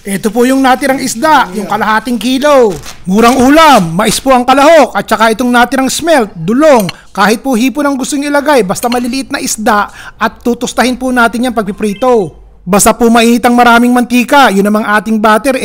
Ito po yung natirang isda, yung kalahating kilo. Murang ulam, mais po ang kalahok, at saka itong natirang smelt, dulong. Kahit po hipon ang gusto nyo ilagay, basta maliliit na isda at tutustahin po natin yan pagpiprito. Basta po mainit ang maraming mantika, yun namang ating batter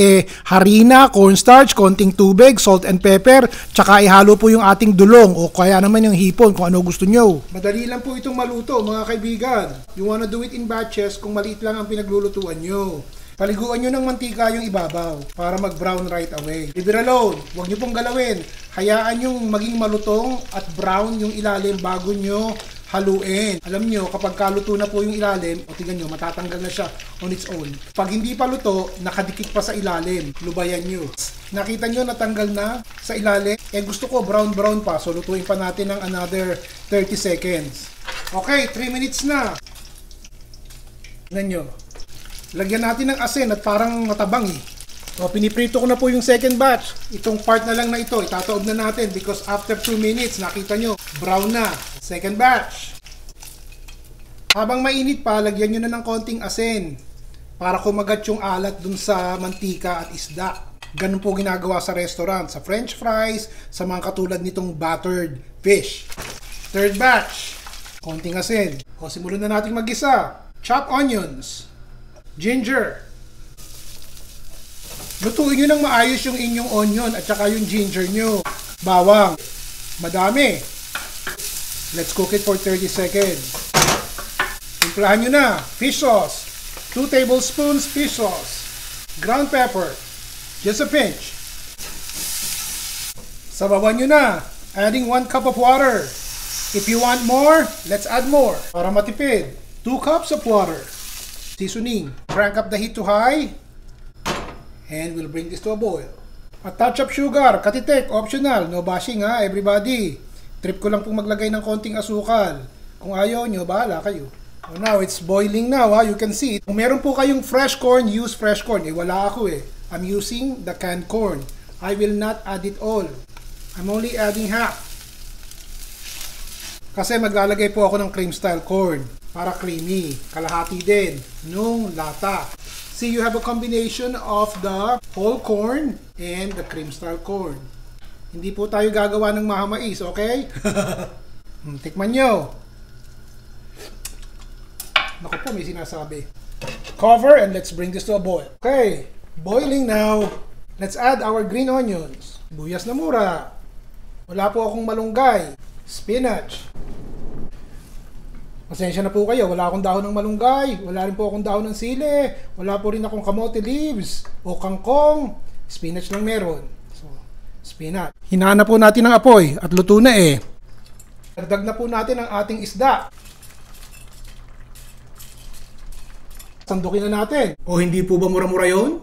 harina, cornstarch, konting tubig, salt and pepper, tsaka ihalo po yung ating dulong o kaya naman yung hipon kung ano gusto nyo. Madali lang po itong maluto mga kaibigan. You wanna do it in batches kung maliit lang ang pinaglulutuan nyo. Paliguan nyo ng mantika yung ibabaw para mag-brown right away. Leave it alone. Huwag nyo pong galawin. Hayaan yung maging malutong at brown yung ilalim bago nyo haluin. Alam nyo, kapag kaluto na po yung ilalim, o tingnan nyo, matatanggal na siya on its own. Pag hindi pa luto, nakadikit pa sa ilalim. Lubayan nyo. Nakita nyo, natanggal na sa ilalim. Gusto ko brown-brown pa, so lutuin pa natin ng another 30 seconds. Okay, 3 minutes na. Tingnan nyo. Lagyan natin ng asin at parang matabang O, piniprito ko na po yung second batch. Itong part na lang na ito, itataob na natin because after 2 minutes, nakita nyo, brown na. Second batch. Habang mainit pa, lagyan nyo na ng konting asin para kumagat yung alat dun sa mantika at isda. Ganun po ginagawa sa restaurant, sa french fries, sa mga katulad nitong battered fish. Third batch. Konting asin. O, simulan na natin mag-isa. Chopped onions. Ginger. Lutuin nyo ng maayos yung inyong onion at saka yung ginger nyo. Bawang. Madami. Let's cook it for 30 seconds. Timplahan nyo na. Fish sauce. 2 tablespoons fish sauce. Ground pepper. Just a pinch. Sabawan nyo na. Adding 1 cup of water. If you want more, let's add more. Para matipid. 2 cups of water. Seasoning. Crank up the heat to high. And we'll bring this to a boil. A touch of sugar. Katitik. Optional. No bashing ha, everybody. Trip ko lang pong maglagay ng konting asukal. Kung ayaw nyo, bahala kayo. So now, it's boiling now ha. You can see. Kung meron po kayong fresh corn, use fresh corn. Wala ako I'm using the canned corn. I will not add it all. I'm only adding half. Kasi maglalagay po ako ng cream style corn. Para creamy. Kalahati din nung lata. See, you have a combination of the whole corn and the cream style corn. Hindi po tayo gagawa ng mahamais, okay? Tikman nyo. Naku po, may sinasabi. Cover and let's bring this to a boil. Okay, boiling now. Let's add our green onions. Buyas na mura. Wala po akong malunggay. Spinach. Pasensya na po kayo, wala akong dahon ng malunggay, wala rin po akong dahon ng sili, wala po rin akong kamote leaves o kangkong, spinach lang meron. So, spinach. Hinaan na po natin ang apoy at luto na Dagdag na po natin ang ating isda. Sandukin na natin. O hindi po ba mura-mura yun?